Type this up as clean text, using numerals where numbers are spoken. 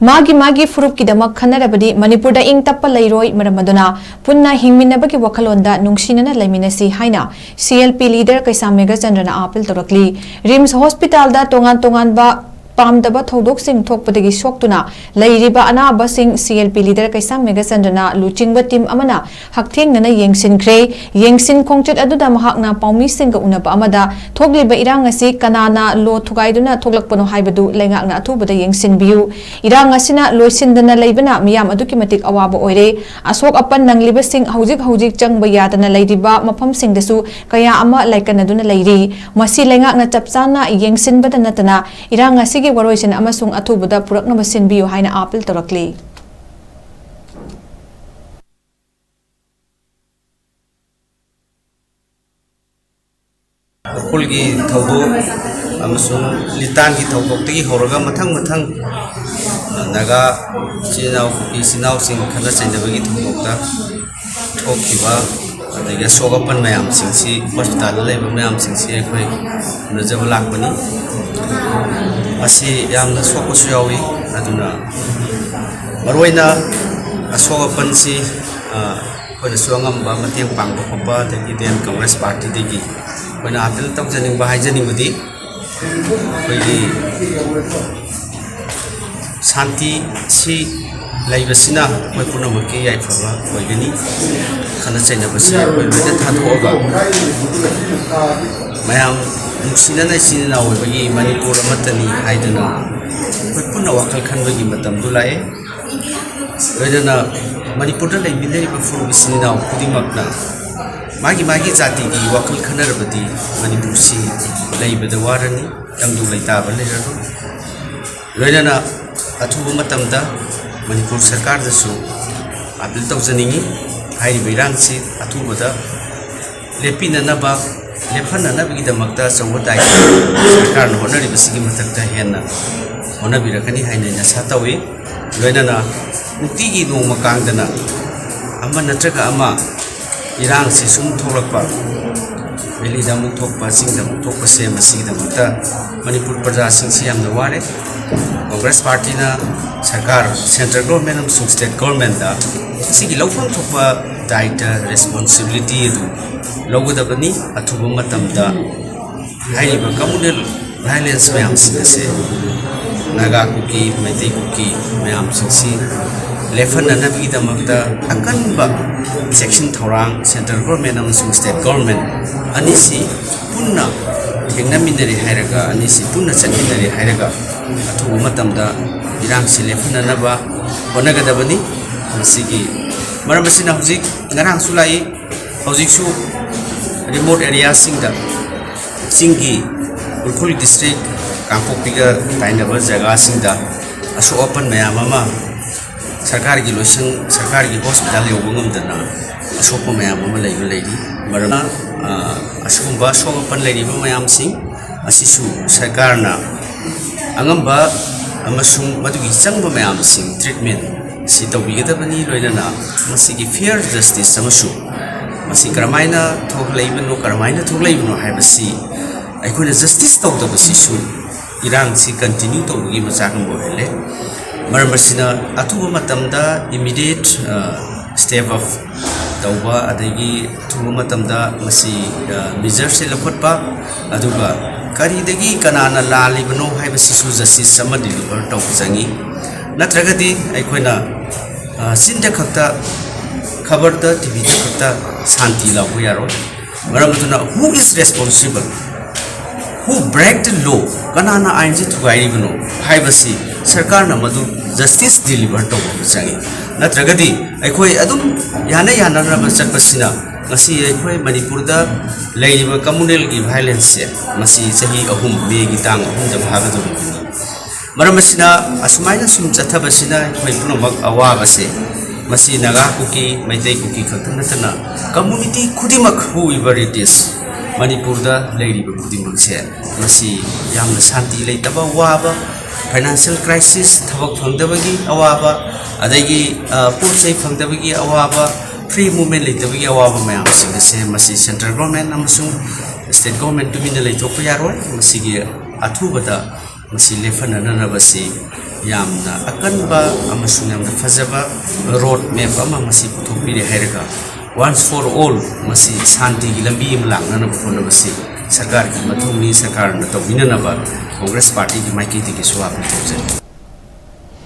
Magi Magi Phurup Kidamak Khannarabadi Manipur Da Eng Tappa Leiroi Maram Aduna Punna Hingminnaba ki WAKHALLON da NUNGSHINANA LEIMINNASI HAINA CLP leader KEISHAM MEGHACHANDRA appeal TOURAKLI RIMS hospital da tongan ba pamdaba thodok sing thokpadagi soktuna leiriba anaba sing CLP leader KEISHAM MEGHACHANDRA luchingba team amana hakthengna yengsinkhre yengsin khongchet aduda mahakna paumi singga unaba amada thogliba irang asi kanana lo thugaiduna thoglakpano haibadu leingakna athubada yengsinbiu irang asina loisindana leibana miyam aduki matik awaba oire asok apan nangliba sing hojik changba yadana leiriba mafam singdasu kaya ama laikanaduna leiri masi leingakna chapchana yengsinbada natana irang asi waroi amasung athubada purakna masinbiu haina appeal TOURAKLI Kulgi thawdo amasung litan gi thawdok tagi horaga mathang naga sinau sing khana chainabagi thawdokta thokkiba adega sogapan mayam singsi hospital leba mayam singsi ekhoi najaba lakpani asi yamna sokosu yawi aduna maroina asogapan si khoi suangam ba mateng pangba khopa degi den Congress party degi koina appeal tawjaning ba haijaning budi koigi santi si laibasina koi punamaki yaifaba koigani khana chainabasi koi loina thathoga mayam nungsinana sinina oibagi Manipur amatani haidana koi punna wakhal khanbagi matam dulai loina Manipur da leiminariba Phurup sinina kudimakna Magi jati gi wakhal Khannarabadi Manipur si leibada warani tamdu leitaba leiraro loina athuba matamda Manipur sarkar dasu appeal tawjaningi hairiba irang si athubada lepinanaba lephananabagi damakta chawba dai sarkar na honariba sigi mathakta henna honabirakani haina nasa tawi loina nuktigi nongma kangdana ama natraga ama irang si sum thokrakpa veli da muk thokpa sing da muk thokpa se masigi da makta Manipur praja sing si yamna ware Congress party na sarkar central government and state government da sigi lawfam thokpa daita responsibility du lawgadabani athuba matamda hairiba communal violence mayam singase naga kuki maitei kuki mayam singsi lephananabagi damakta akanba section thorang central government and state government anisi punna thengnaminari hairaga anisi punna chatminari hairaga athuba matamda irang si lephananaba honagadabani masigi maram asina hojik ngarang sulai hojik su remote area singda singi Urkhuli district Kangpokpiga tainaba jaga singda aso open mayam ama sarkar gi loisang sarkar gi hospital yobungam dana asopa mayam ama leiba leiri marana asumba sogapan leiriba mayam sing asisu sarkar na angamba amasung madugi changba mayam sing treatment si tawbigadabani loinana masigi fair justice amasu masi karamaina thokleibano haibasi aikuna justice tawdabasi su irang si continue tawgi machakam bohele Maramasina atuba matamda immediate step of tauba adagi atuba matamda masi measure se lakhotpa aduga kari dagi kanana lalibano haibasi su justice sama deliver tawjangi natragadi aikoina sinda khakta khabar da tv da khakta santi labu yaro maramatuna who is responsible who break the law kanana ainji thugairibano haibasi sarkar na madu justice deliver to changi natragadi aikoi adum yana raba chapasina ngasi aikoi Manipur da leiba communal gi violence se masi sahi ahum be gi tang ahum da bhagadu maramasina asmaina sum chathabasina aikoi punomak awaga se masi naga kuki maitei kuki khatanatana community khudimak whoever it is Manipur da leiriba kudimak se masi yamna shanti leitaba waba financial crisis thabak phangdabagi awaba adagi potsai phangdabagi awaba free movement leitabagi awaba mayam singase masi central government amasung state government tumina leithokpa yaroi masigi athubada masi lefananabasi yamna akanba amasung yamna fazaba road map ama masi puthokpire hairaga once for all masi shanti gi lambi am langnana bhonabasi sarkar ki mathungni sarkar na tawinanaba congress party ki maiki ti ki suwa